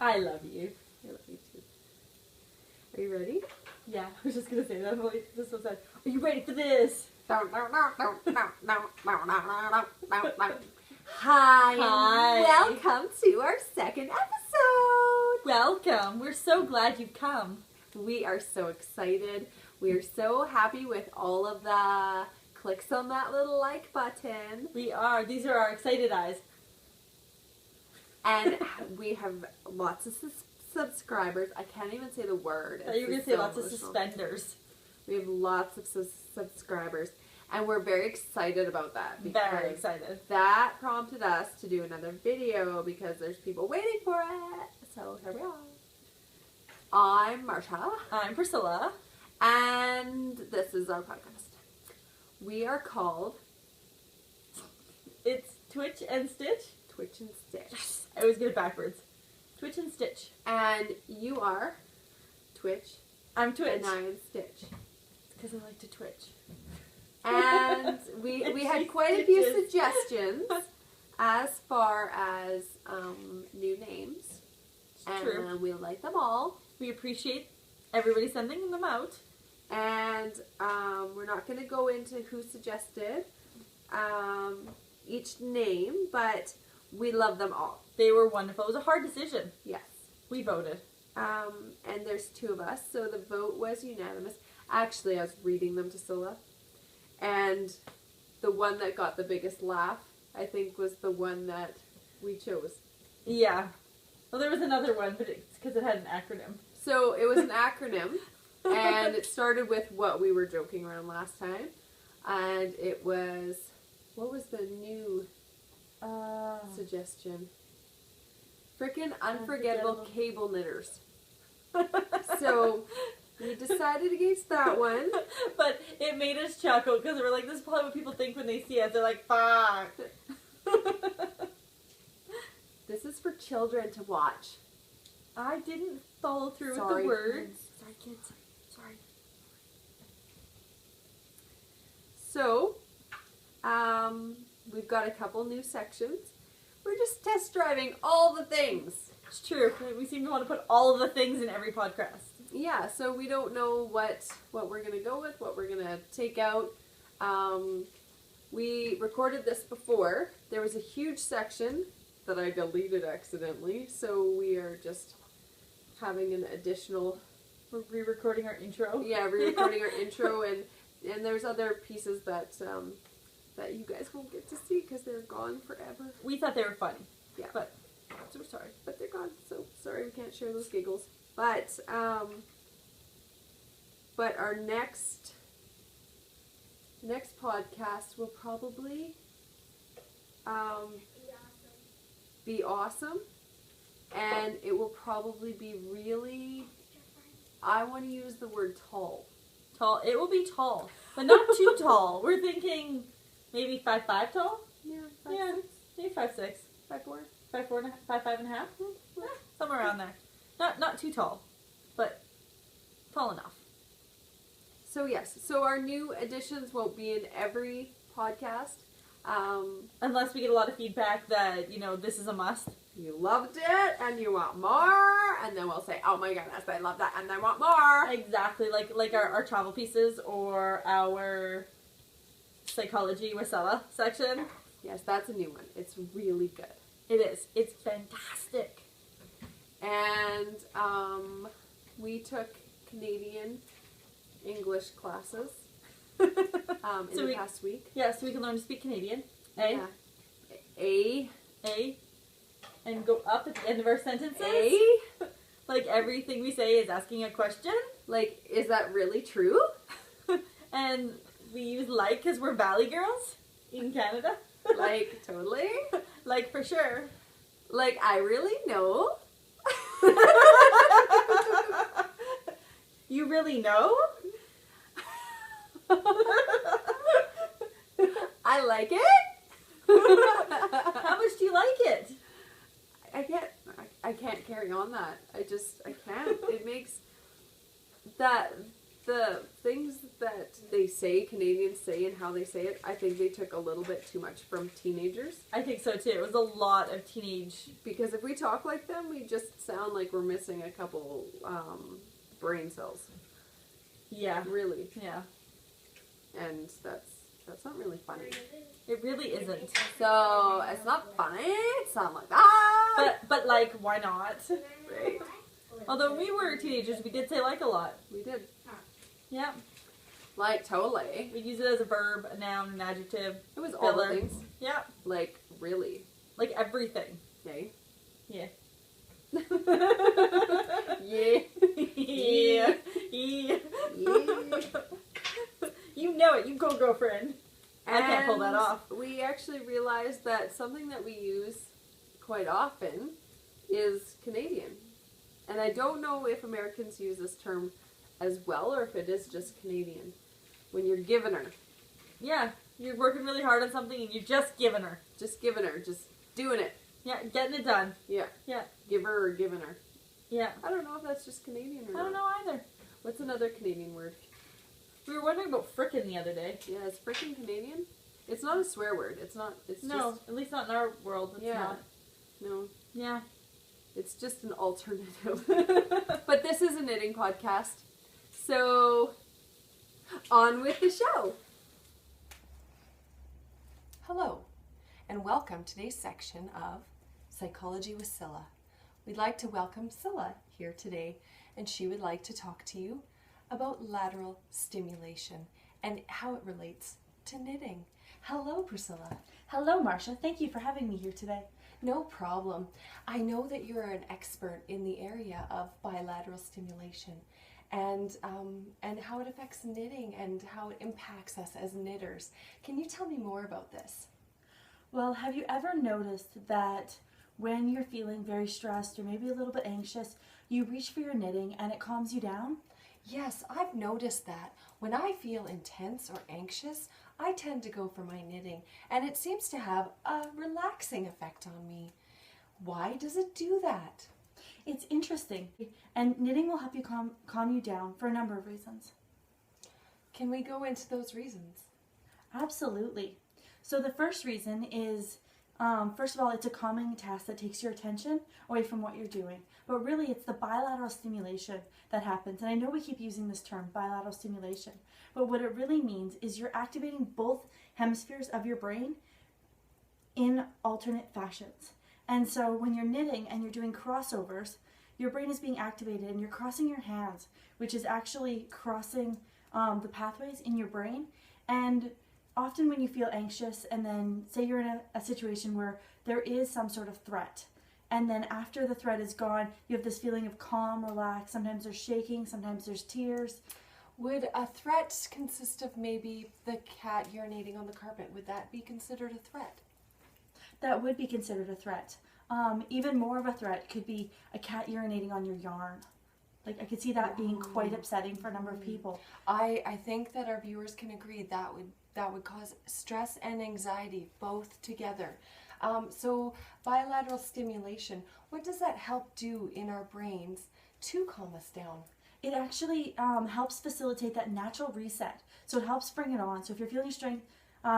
I love you. I love you too. Are you ready? Yeah, I was just gonna say that. This was sad. Are you ready for this? Hi, Hi. and welcome to our second episode. Welcome. We're so glad you've come. We are so excited. We are so happy with all of the clicks on that little like button. We are. These are our excited eyes. And we have lots of subscribers. I can't even say the word. I thought you were gonna say lots of suspenders. We have lots of subscribers. And we're very excited about that. Very excited. That prompted us to do another video because there's people waiting for it. So here we are. I'm Marsha. I'm Priscilla. And this is our podcast. We are called It's Twitch and Stitch. Twitch and Stitch. Yes. I always get it backwards. Twitch and Stitch. And you are Twitch. I'm Twitch. And I am Stitch. Because I like to twitch. And we had quite a few suggestions as far as new names. And True. we like them all. We appreciate everybody sending them out. And we're not going to go into who suggested each name, but we love them all. They were wonderful. It was a hard decision. Yes. We voted. And there's two of us, so the vote was unanimous. Actually, I was reading them to Scylla, and the one that got the biggest laugh, I think, was the one that we chose. Yeah. Well, there was another one, but it's because it had an acronym. So it was an acronym, and it started with what we were joking around last time, and it was, what was the new suggestion? Frickin' unforgettable cable knitters. So we decided against that one. But it made us chuckle because we're like, this is probably what people think when they see us. They're like, fuck. This is for children to watch. I didn't follow through with Sorry, the words. kids. Sorry, kids. Sorry. So, we've got a couple new sections. We're just test driving all the things. It's true. We seem to want to put all of the things in every podcast. Yeah, so we don't know what we're going to go with, what we're going to take out. We recorded this before. There was a huge section that I deleted accidentally, so we are just having an additional... We're re-recording our intro. Yeah, re-recording our intro, and there's other pieces that that you guys won't get to see because they're gone forever. We thought they were funny. Yeah. But So we're sorry, but they're gone, so sorry we can't share those giggles. But our next podcast will probably be awesome, and it will probably be really, I want to use the word tall. tall. It will be tall, but not too tall. We're thinking maybe 5'5" tall. Yeah, 5'6", Yeah, maybe 5'6", 5'4". 5'4", 5'5.5", somewhere around there. Not too tall, but tall enough. So yes, so our new additions won't be in every podcast. Unless we get a lot of feedback that, this is a must. You loved it and you want more, and then we'll say, oh my goodness, I love that and I want more. Exactly, like our travel pieces or our psychology with Sella section. Yes, that's a new one. It's really good. It is. It's fantastic. And we took Canadian English classes in the past week. Yeah, so we can learn to speak Canadian. A. Yeah. A. And go up at the end of our sentences. A. Like everything we say is asking a question. Like, is that really true? And we use like because we're Valley girls in Canada. Like, totally. Like, for sure. Like, I really know. You really know? I like it. How much do you like it? I can't carry on that. I can't. It makes that the things that they say, Canadians say, and how they say it, I think they took a little bit too much from teenagers. I think so too. It was a lot of teenage. Because if we talk like them, we just sound like we're missing a couple brain cells. Yeah. Really. Yeah. And that's not really funny. It really isn't. So it's not funny. It's not like that. But like, why not? Right. Although when we were teenagers, we did say like a lot. We did. Yeah. Like, totally. We use it as a verb, a noun, an adjective. It was all the filler. things. Yeah. Like, really. Like everything. Okay. Yeah. Yeah. Yeah. Yeah. You know it. You go, girlfriend. I can't pull that off. We actually realized that something that we use quite often is Canadian. And I don't know if Americans use this term as well or if it is just Canadian. When you're giving her. Yeah. You're working really hard on something and you're just giving her. Just giving her. Just doing it. Yeah. Getting it done. Yeah. Yeah. Give her or giving her. Yeah. I don't know if that's just Canadian or not. I don't know either. What's another Canadian word? We were wondering about frickin' the other day. Yeah, is frickin' Canadian? It's not a swear word. It's not. It's No, just, at least not in our world. It's Yeah. not. no. Yeah. It's just an alternative. But this is a knitting podcast. So, on with the show. Hello, and welcome to today's section of Psychology with Scylla. We'd like to welcome Scylla here today, and she would like to talk to you about lateral stimulation and how it relates to knitting. Hello, Priscilla. Hello, Marcia. Thank you for having me here today. No problem. I know that you're an expert in the area of bilateral stimulation and how it affects knitting and how it impacts us as knitters. Can you tell me more about this? Well, have you ever noticed that when you're feeling very stressed or maybe a little bit anxious, you reach for your knitting and it calms you down? Yes, I've noticed that. When I feel intense or anxious, I tend to go for my knitting, and it seems to have a relaxing effect on me. Why does it do that? It's interesting, and knitting will help you calm you down for a number of reasons. Can we go into those reasons? Absolutely. So the first reason is, first of all, it's a calming task that takes your attention away from what you're doing. But really, it's the bilateral stimulation that happens. And I know we keep using this term, bilateral stimulation. But what it really means is you're activating both hemispheres of your brain in alternate fashions. And so when you're knitting and you're doing crossovers, your brain is being activated and you're crossing your hands, which is actually crossing the pathways in your brain. And often when you feel anxious and then say you're in a situation where there is some sort of threat, and then after the threat is gone, you have this feeling of calm, relaxed. Sometimes there's shaking, sometimes there's tears. Would a threat consist of maybe the cat urinating on the carpet? Would that be considered a threat? That would be considered a threat. Even more of a threat could be a cat urinating on your yarn. Like, I could see that being quite upsetting for a number of people. I think that our viewers can agree that would cause stress and anxiety both together. So bilateral stimulation, what does that help do in our brains to calm us down? It actually helps facilitate that natural reset. So it helps bring it on. So if you're feeling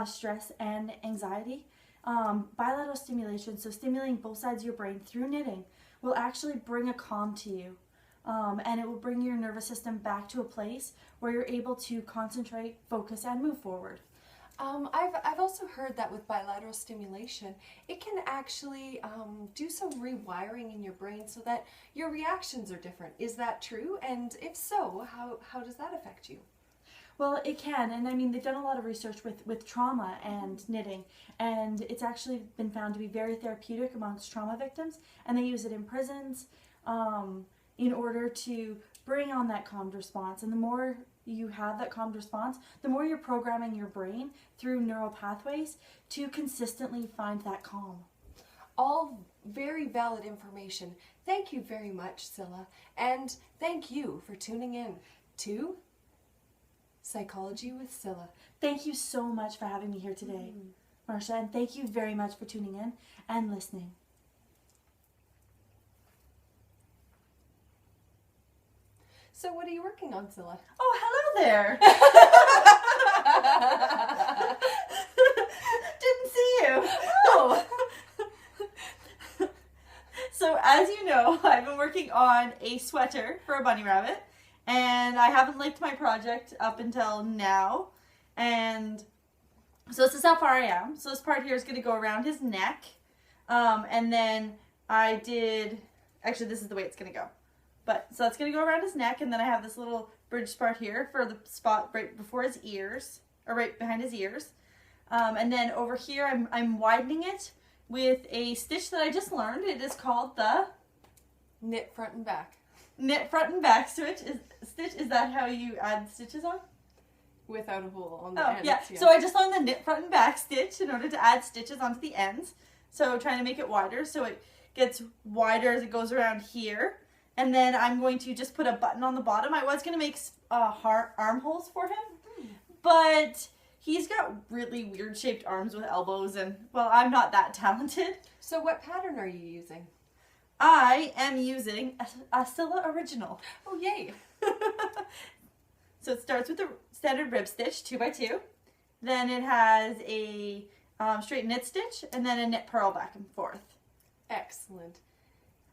stress and anxiety, bilateral stimulation, so stimulating both sides of your brain through knitting, will actually bring a calm to you. And it will bring your nervous system back to a place where you're able to concentrate, focus, and move forward. I've also heard that with bilateral stimulation, it can actually do some rewiring in your brain so that your reactions are different. Is that true? And if so, how does that affect you? Well, it can, and I mean, they've done a lot of research with trauma and knitting, and it's actually been found to be very therapeutic amongst trauma victims, and they use it in prisons in order to bring on that calmed response. And the more you have that calmed response, the more you're programming your brain through neural pathways to consistently find that calm. All very valid information. Thank you very much, Scylla, and thank you for tuning in to Psychology with Scylla. Thank you so much for having me here today, Marcia, and thank you very much for tuning in and listening. So what are you working on, Scylla? Oh, hello, there? Didn't see you. Oh. So as you know, I've been working on a sweater for a bunny rabbit, and I haven't liked my project up until now. And so this is how far I am. So this part here is going to go around his neck. And then actually this is the way it's going to go. So that's going to go around his neck, and then I have this little bridge part here for the spot right before his ears, or right behind his ears. And then over here I'm widening it with a stitch that I just learned. It is called the Knit front and back. Knit front and back stitch. Is that how you add stitches on? Without a hole on the ends. Yeah. So I just learned the knit front and back stitch in order to add stitches onto the ends. So trying to make it wider, so it gets wider as it goes around here. And then I'm going to just put a button on the bottom. I was going to make armholes for him, but he's got really weird shaped arms with elbows, and well, I'm not that talented. So what pattern are you using? I am using a Scylla Original. Oh, yay. So it starts with a standard rib stitch, 2x2. Then it has a straight knit stitch, and then a knit purl back and forth. Excellent.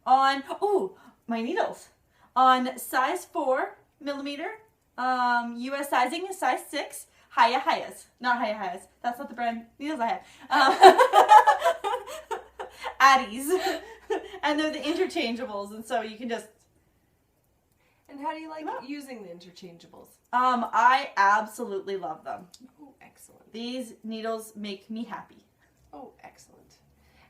My needles. On size 4mm, US sizing is size 6, Hayas. Not Hayas. That's not the brand needles I have. Addies. And they're the interchangeables, and so you can just... And how do you like using the interchangeables? I absolutely love them. Oh, excellent. These needles make me happy. Oh, excellent.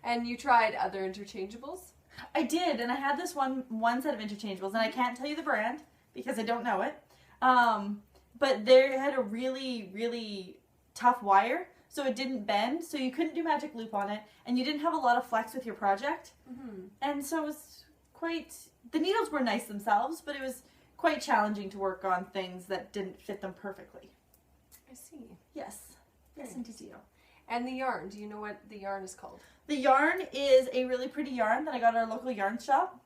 And you tried other interchangeables? I did, and I had this one set of interchangeables, and I can't tell you the brand because I don't know it. But they had a really, really tough wire, so it didn't bend, so you couldn't do magic loop on it, and you didn't have a lot of flex with your project. Mm-hmm. And so it was the needles were nice themselves, but it was quite challenging to work on things that didn't fit them perfectly. I see. Yes. Yes, indeed. And the yarn, do you know what the yarn is called? The yarn is a really pretty yarn that I got at our local yarn shop.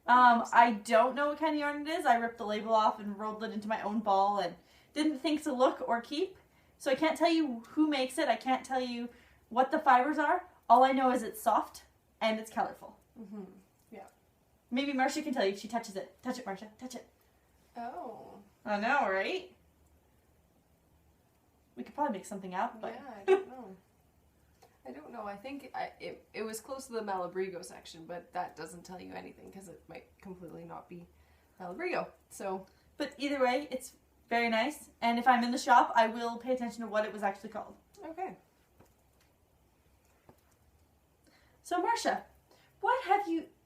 I don't know what kind of yarn it is. I ripped the label off and rolled it into my own ball and didn't think to look or keep. So I can't tell you who makes it. I can't tell you what the fibers are. All I know is it's soft and it's colorful. Mm-hmm. Yeah. Maybe Marcia can tell you. She touches it. Touch it, Marcia. Touch it. Oh. I know, right? We could probably make something out, but... Yeah, I don't know. I don't know. I think it was close to the Malabrigo section, but that doesn't tell you anything because it might completely not be Malabrigo. So, but either way, it's very nice. And if I'm in the shop, I will pay attention to what it was actually called. Okay. So, Marcia, what have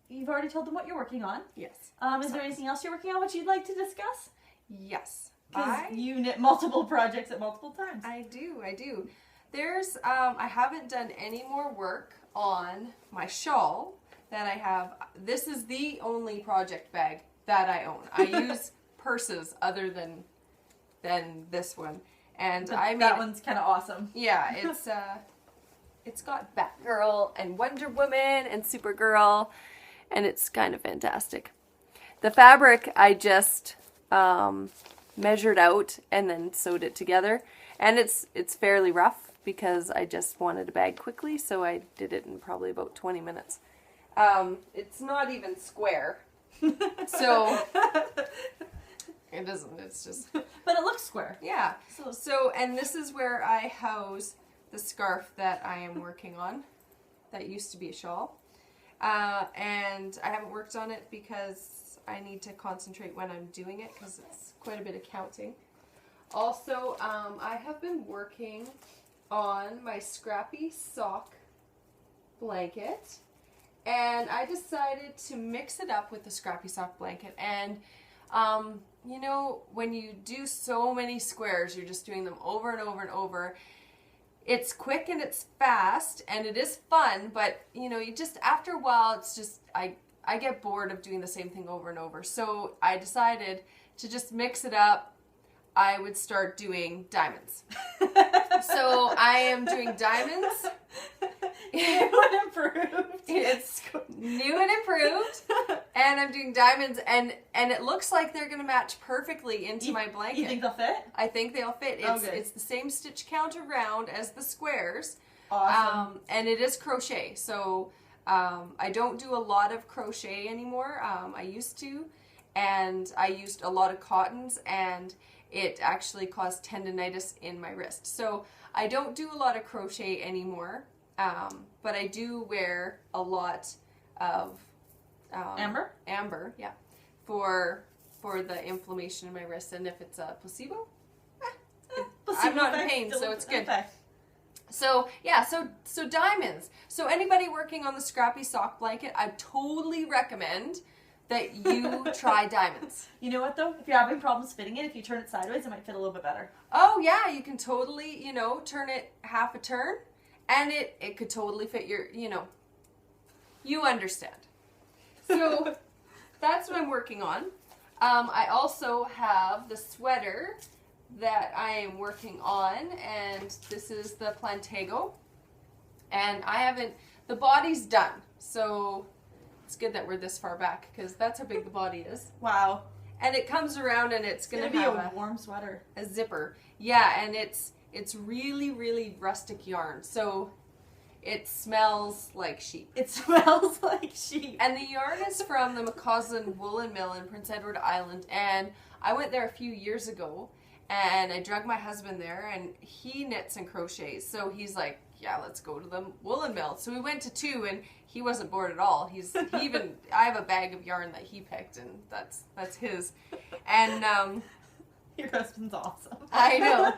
you've already told them what you're working on? Yes. Is there anything else you're working on which you'd like to discuss? Yes. Because you knit multiple projects at multiple times. I do. There's, I haven't done any more work on my shawl that I have. This is the only project bag that I own. I use purses other than this one. And that one's kind of awesome. Yeah, it's got Batgirl and Wonder Woman and Supergirl, and it's kind of fantastic. The fabric I just measured out and then sewed it together, and it's fairly rough because I just wanted a bag quickly, so I did it in probably about 20 minutes. It's not even square, so it doesn't, it's just... But it looks square. Yeah, so and this is where I house the scarf that I am working on, that used to be a shawl, and I haven't worked on it because I need to concentrate when I'm doing it because it's quite a bit of counting. Also, I have been working on my scrappy sock blanket, and I decided to mix it up with the scrappy sock blanket. And you know, when you do so many squares, you're just doing them over and over and over. It's quick and it's fast and it is fun, but you know, you just, after a while, it's just, I get bored of doing the same thing over and over. So I decided to just mix it up. I would start doing diamonds. So I am doing diamonds. New and improved. It's new and improved. And And I'm doing diamonds, and it looks like they're going to match perfectly into my blanket. You think they'll fit? I think they'll fit. It's the same stitch count around as the squares. Awesome. And it is crochet. So I don't do a lot of crochet anymore. I used to. And I used a lot of cottons, and it actually caused tendonitis in my wrist. So I don't do a lot of crochet anymore, but I do wear a lot of amber, yeah, for the inflammation in my wrist. And if it's a placebo, I'm not in pain, so it's good. Effect. So yeah, so diamonds. So anybody working on the scrappy sock blanket, I totally recommend that you try diamonds. You know what though? If you're having problems fitting it, if you turn it sideways, it might fit a little bit better. Oh yeah, you can totally, turn it half a turn, and it could totally fit your, you understand. So that's what I'm working on. I also have the sweater that I am working on, and this is the Plantago. And the body's done, so it's good that we're this far back, because that's how big the body is. Wow. And it comes around, and it's going to be have a warm sweater. A zipper. Yeah, and it's really, really rustic yarn. So it smells like sheep. It smells like sheep. And the yarn is from the McCausland Woolen Mill in Prince Edward Island. And I went there a few years ago, and I drug my husband there, and he knits and crochets. So he's like, yeah, let's go to the woolen mill. So we went to 2, and he wasn't bored at all. I have a bag of yarn that he picked, and that's his. And your husband's awesome. I know.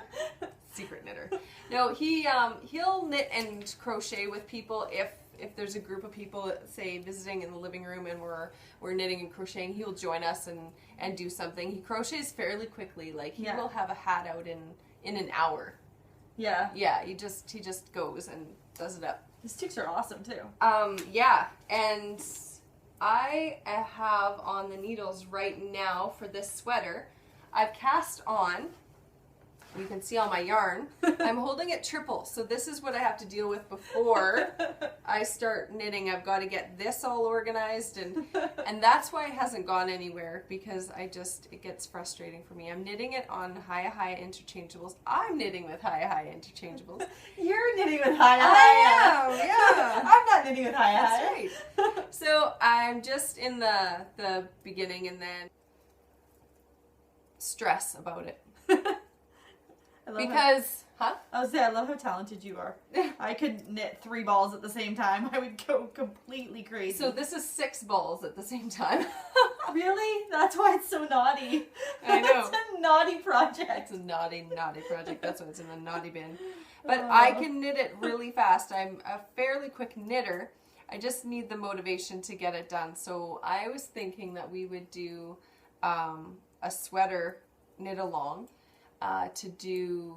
Secret knitter. No, he'll knit and crochet with people if there's a group of people, say, visiting in the living room, and we're knitting and crocheting. He'll join us and do something. He crochets fairly quickly. Like he will have a hat out in an hour. Yeah. Yeah, he just goes and does it up. His sticks are awesome too. Yeah, and I have on the needles right now for this sweater. I've cast on, you can see all my yarn. I'm holding it triple, so this is what I have to deal with before I start knitting. I've got to get this all organized, and that's why it hasn't gone anywhere, because it gets frustrating for me. I'm knitting it on Haya interchangeables. I'm knitting with Haya interchangeables. You're knitting with Haya. I am, yeah. I'm not knitting with Haya. That's right. So I'm just in the beginning, and then stress about it. Because, I was saying, I love how talented you are. I could knit 3 balls at the same time. I would go completely crazy. So this is 6 balls at the same time. Really? That's why it's so naughty. I know. It's a naughty project. It's a naughty project. That's why it's in the naughty bin. But I can knit it really fast. I'm a fairly quick knitter. I just need the motivation to get it done. So I was thinking that we would do a sweater knit along. To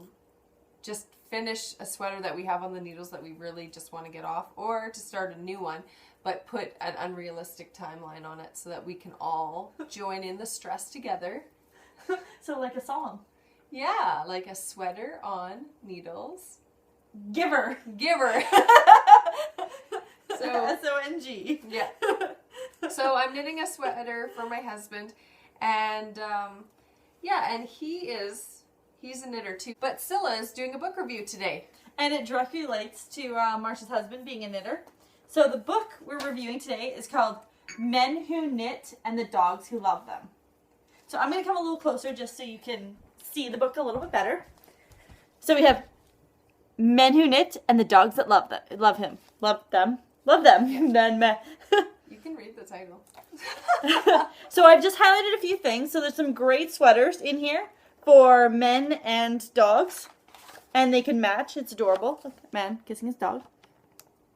just finish a sweater that we have on the needles that we really just want to get off, or to start a new one, but put an unrealistic timeline on it so that we can all join in the stress together. So like a song. Yeah, like a sweater on needles. Giver. So S-O-N-G. Yeah. So I'm knitting a sweater for my husband, and and he's a knitter too. But Scylla is doing a book review today. And it directly relates to Marsha's husband being a knitter. So the book we're reviewing today is called Men Who Knit and the Dogs Who Love Them. So I'm going to come a little closer just so you can see the book a little bit better. So we have Men Who Knit and the Dogs That Love them. Love them. Yeah. Then men. You can read the title. So I've just highlighted a few things. So there's some great sweaters in here for men and dogs, and they can match. It's adorable. Look, man kissing his dog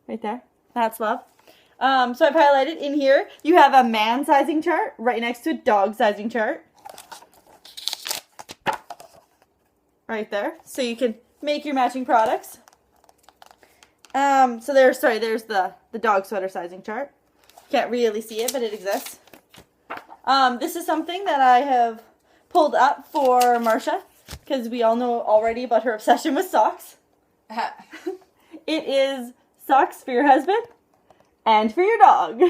right there. That's love. So I've highlighted in here, you have a man sizing chart right next to a dog sizing chart right there, so you can make your matching products. So there's the dog sweater sizing chart. Can't really see it, but it exists. This is something that I have pulled up for Marsha, because we all know already about her obsession with socks. It is socks for your husband and for your dog.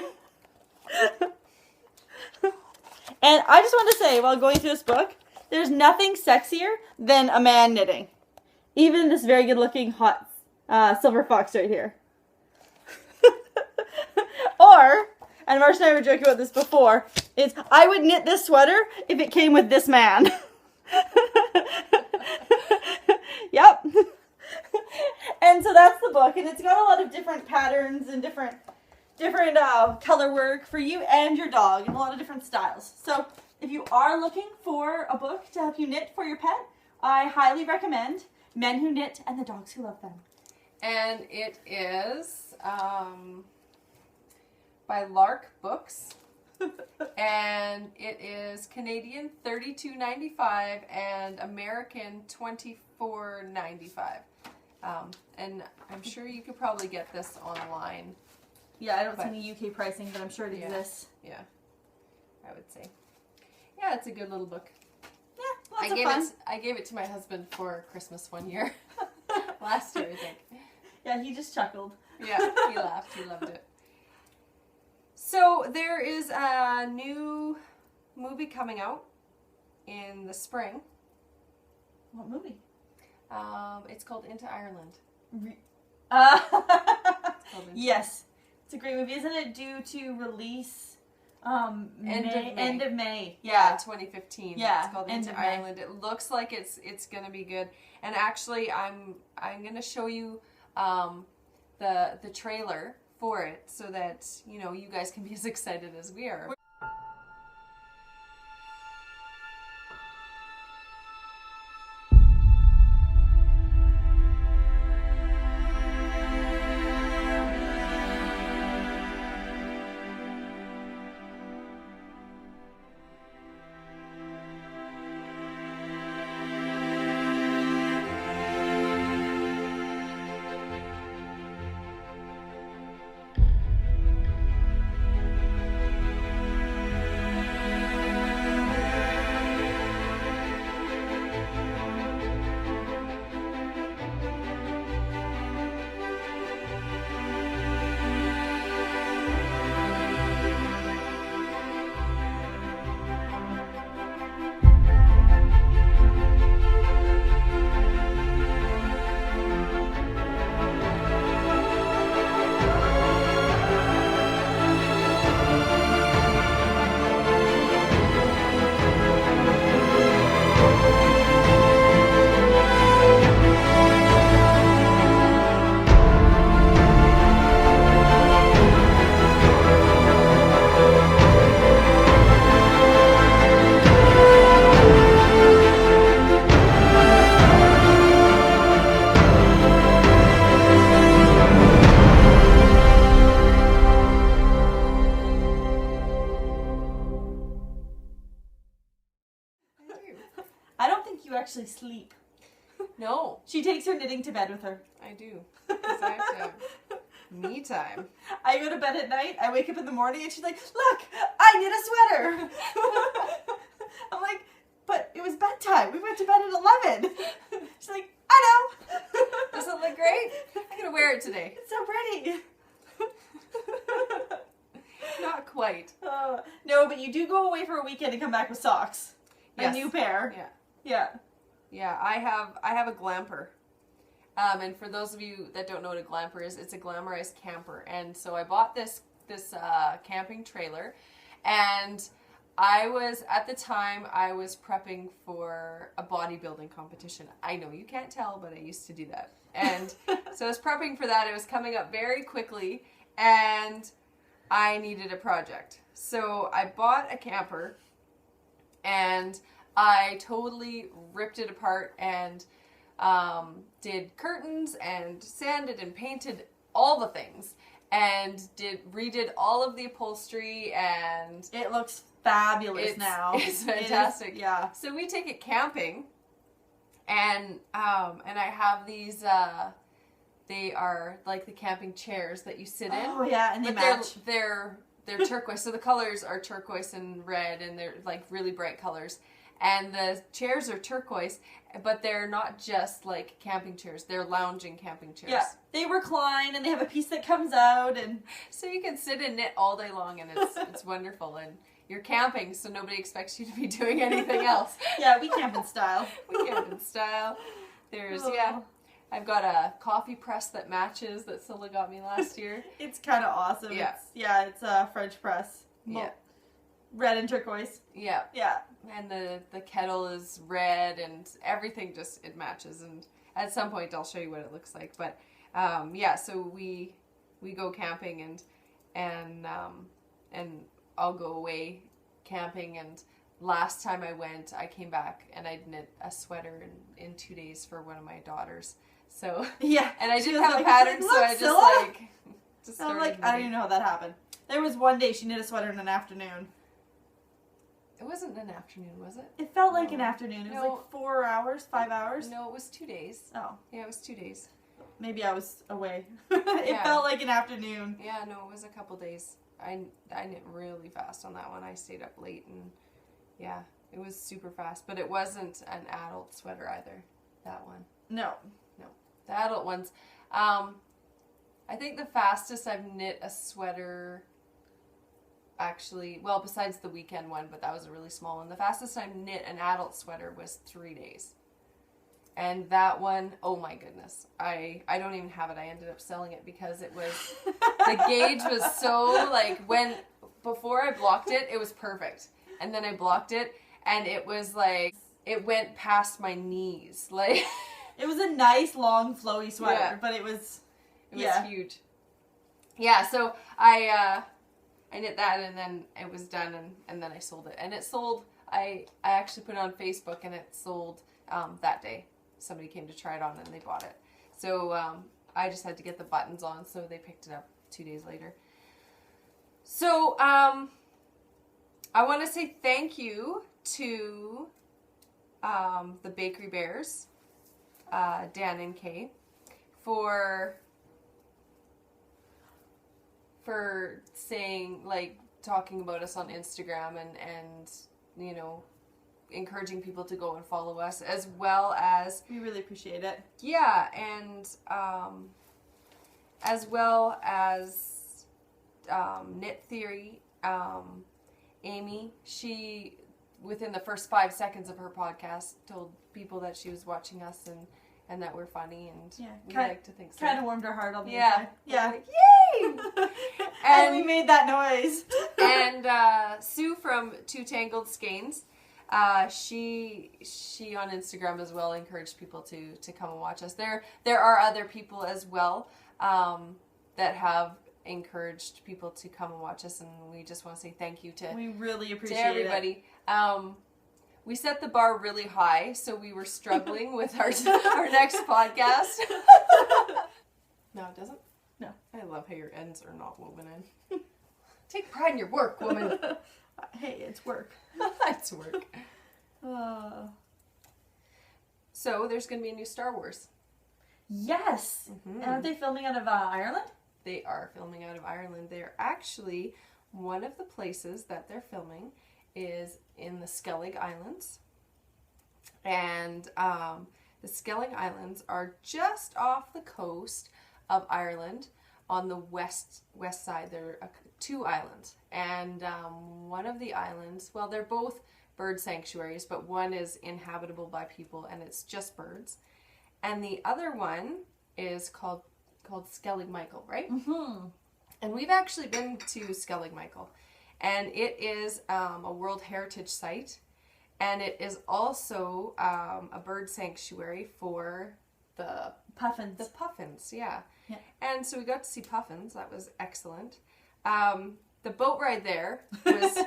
And I just want to say, while going through this book, there's nothing sexier than a man knitting. Even this very good-looking hot silver fox right here. Or, and Marcia and I were joking about this before, is I would knit this sweater if it came with this man. Yep. And so that's the book, and it's got a lot of different patterns and different color work for you and your dog, and a lot of different styles. So if you are looking for a book to help you knit for your pet, I highly recommend Men Who Knit and the Dogs Who Love Them. And it is by Lark Books. And it is Canadian $32.95 and American $24.95. And I'm sure you could probably get this online. Yeah, I don't see any UK pricing, but I'm sure it exists. Yeah, I would say. Yeah, it's a good little book. Yeah, lots of fun. I gave it to my husband for Christmas one year. Last year, I think. Yeah, he just chuckled. Yeah, he laughed. He loved it. So there is a new movie coming out in the spring. What movie? It's called Into Ireland. Yes. It's a great movie. Isn't it due to release end of May? Yeah, 2015. Yeah, it's called end Into of May. Ireland. It looks like it's gonna be good. And actually, I'm gonna show you the trailer for it so that you guys can be as excited as we are. Actually sleep. No. She takes her knitting to bed with her. I do. Because I have to have me time. I go to bed at night, I wake up in the morning, and she's like, look, I knit a sweater. I'm like, but it was bedtime. We went to bed at 11. She's like, I know. Does it look great? I'm going to wear it today. It's so pretty. Not quite. No, but you do go away for a weekend and come back with socks. Yes. A new pair. Yeah. Yeah. Yeah, I have a Glamper. And for those of you that don't know what a Glamper is, it's a glamorized camper. And so I bought this camping trailer, and at the time I was prepping for a bodybuilding competition. I know you can't tell, but I used to do that. And so I was prepping for that. It was coming up very quickly, and I needed a project. So I bought a camper, and I totally ripped it apart and did curtains and sanded and painted all the things and redid all of the upholstery, and it looks fabulous now. It's fantastic. Yeah. So we take it camping, and I have these. They are like the camping chairs that you sit in. Oh yeah, and they match. They're turquoise. So the colors are turquoise and red, and they're like really bright colors. And the chairs are turquoise, but they're not just like camping chairs. They're lounging camping chairs. Yeah, they recline and they have a piece that comes out, and so you can sit and knit all day long, and it's wonderful. And you're camping, so nobody expects you to be doing anything else. Yeah, we camp in style. We camp in style. There's I've got a coffee press that matches that Scylla got me last year. It's kind of awesome. Yeah. It's a French press. Yeah. Red and turquoise. Yeah. Yeah. And the kettle is red, and everything just, it matches. And at some point I'll show you what it looks like. But so we go camping, and I'll go away camping. And last time I went, I came back and I'd knit a sweater in 2 days for one of my daughters. So yeah, and I she didn't was have a like, pattern, "Look, so I just Scylla." just I'm started like, I don't knitting. even know how that happened. There was one day she knit a sweater in an afternoon. It wasn't an afternoon, was it? It felt like an afternoon. It was No. like 4 hours, 5 hours. No, it was 2 days. Oh, Yeah, it was 2 days. maybe I was away. It Yeah. felt like an afternoon. Yeah, no, it was a couple days. I knit really fast on that one. I stayed up late, and yeah, it was super fast. But it wasn't an adult sweater either, that one. No. The adult ones. I think the fastest I've knit a sweater, actually, well, besides the weekend one, but that was a really small one. The fastest I knit an adult sweater was 3 days. And that one, oh my goodness, I don't even have it. I ended up selling it because it was, the gauge was so, like, before I blocked it, it was perfect. And then I blocked it, and it was like, it went past my knees. Like, It was a nice, long, flowy sweater, Yeah. but it was... it was huge. Yeah, so I knit that, and then it was done, and then I sold it. And it sold, I actually put it on Facebook, and it sold that day. Somebody came to try it on, and they bought it. So I just had to get the buttons on, so they picked it up 2 days later. So I want to say thank you to the Bakery Bears, Dan and Kay, for saying, like, talking about us on Instagram and you know, encouraging people to go and follow us, as well as, We really appreciate it. yeah, and as well as Knit Theory, Amy, she, within the first 5 seconds of her podcast, told people that she was watching us and that we're funny, and Yeah, we kind- like to think so. Kind of warmed our heart on the Yeah. inside. Yeah. Like, yay! And we made that noise. And Sue from Two Tangled Skeins, she on Instagram as well encouraged people to come and watch us. There are other people as well that have encouraged people to come and watch us, and we just want to say thank you to We really appreciate everybody. We set the bar really high, so we were struggling with our next podcast. No, it doesn't? No. I love how your ends are not woven in. Take pride in your work, woman. it. Hey, it's work. That's work. So there's going to be a new Star Wars. Yes. Mhm. Aren't they filming out of Ireland? They are filming out of Ireland. They're actually, one of the places that they're filming is in the Skellig Islands. And the Skellig Islands are just off the coast of Ireland on the west side. There are 2 islands. And one of the islands, well, they're both bird sanctuaries, but one is inhabitable by people and it's just birds. And the other one is called Skellig Michael, right? Mm-hmm. And we've actually been to Skellig Michael. And it is a World Heritage Site. And it is also a bird sanctuary for the Puffins. puffins, yeah. Yeah. And so we got to see puffins. That was excellent. The boat ride there was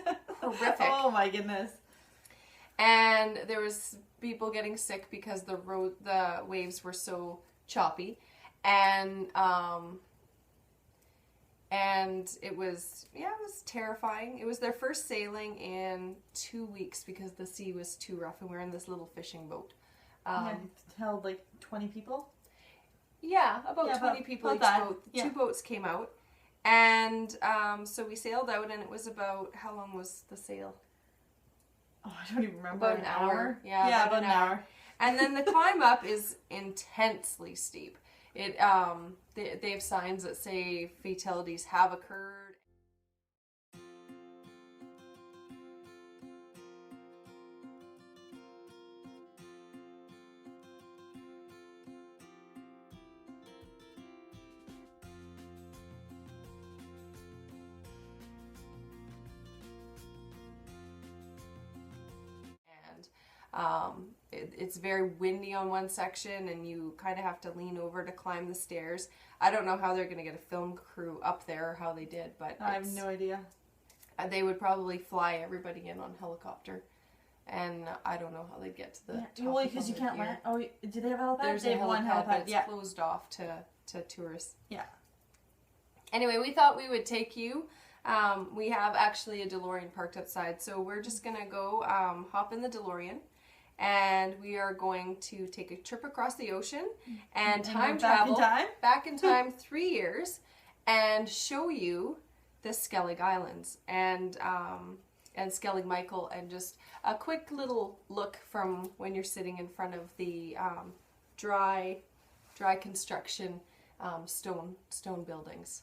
horrific. Oh my goodness. And there was people getting sick because the waves were so choppy. And it was terrifying. It was their first sailing in 2 weeks because the sea was too rough, and we were in this little fishing boat. Yeah, held like 20 people. Yeah, about Yeah, 20 people about each that. boat. Yeah. 2 boats came out. And so we sailed out, and it was about, how long was the sail? Oh, I don't even remember. About an hour. Yeah, Yeah, about about an hour. And then the climb up is intensely steep. It they have signs that say fatalities have occurred. It's very windy on one section, and you kind of have to lean over to climb the stairs. I don't know how they're going to get a film crew up there or how they did, but I have no idea. They would probably fly everybody in on helicopter, and I don't know how they'd get to the top. Well, because you can't land. Oh, do they have a helipad? There's They a have one helipad, but helipad. it's Yeah. closed off to tourists. Yeah. Anyway, we thought we would take you. We have actually a DeLorean parked outside, so we're just gonna go hop in the DeLorean, and we are going to take a trip across the ocean and time travel back in time 3 years, and show you the Skellig Islands and Skellig Michael, and just a quick little look from when you're sitting in front of the dry construction stone buildings.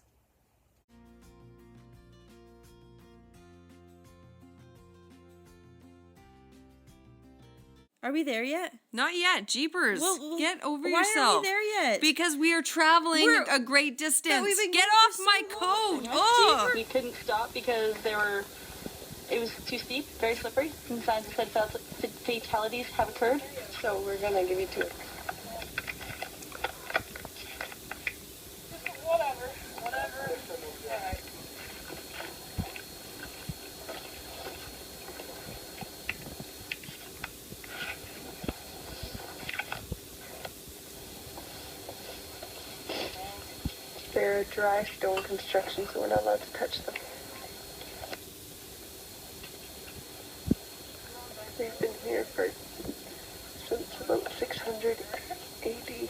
Are we there yet? Not yet. Jeepers. Well, Get over why yourself. aren't we there yet? Because we are traveling a great distance. we've been Get going off for my so coat. long. Oh. We couldn't stop because it was too steep, very slippery, and signs that said fatalities have occurred. So we're gonna give you to it. Whatever. All right. They're dry stone construction, so we're not allowed to touch them. They've been here since about 600 AD.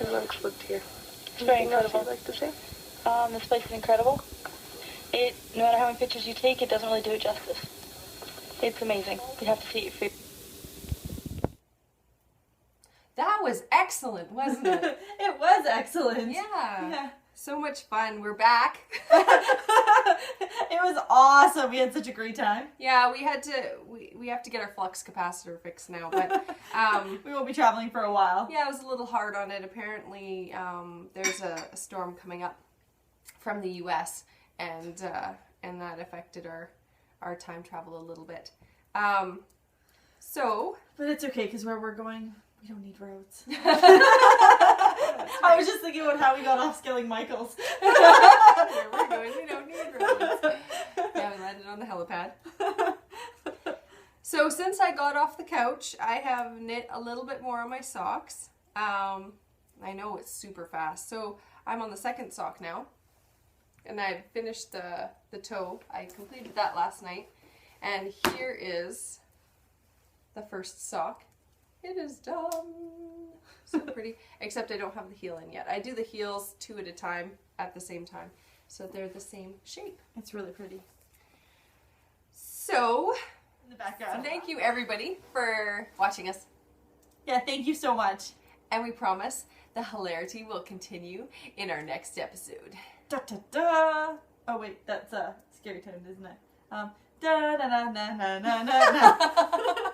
And monks lived here. It's very incredible. Like to say? This place is incredible. No matter how many pictures you take, it doesn't really do it justice. It's amazing. You have to see it for That was excellent, wasn't it? It was excellent. Yeah. So much fun. We're back. It was awesome. We had such a great time. Yeah, we have to get our flux capacitor fixed now, but We won't be traveling for a while. yeah, it was a little hard on it. Apparently, there's a storm coming up from the U.S. and that affected our time travel a little bit. So, But it's okay because where we're going, we don't need roads. I was just thinking about how we got off Skellig Michaels. where we're going, we don't need roads. Yeah, we landed on the helipad. So since I got off the couch, I have knit a little bit more on my socks. I know it's super fast. So I'm on the second sock now. And I finished the toe. I completed that last night. And here is the first sock. It is done. So pretty. Except I don't have the heel in yet. I do the heels 2 at a time at the same time. So they're the same shape. It's really pretty. So, In the background. thank you everybody for watching us. Yeah, thank you so much. And we promise the hilarity will continue in our next episode. Da da da. Oh wait, that's Scary Time, isn't it? Da da da da da da da.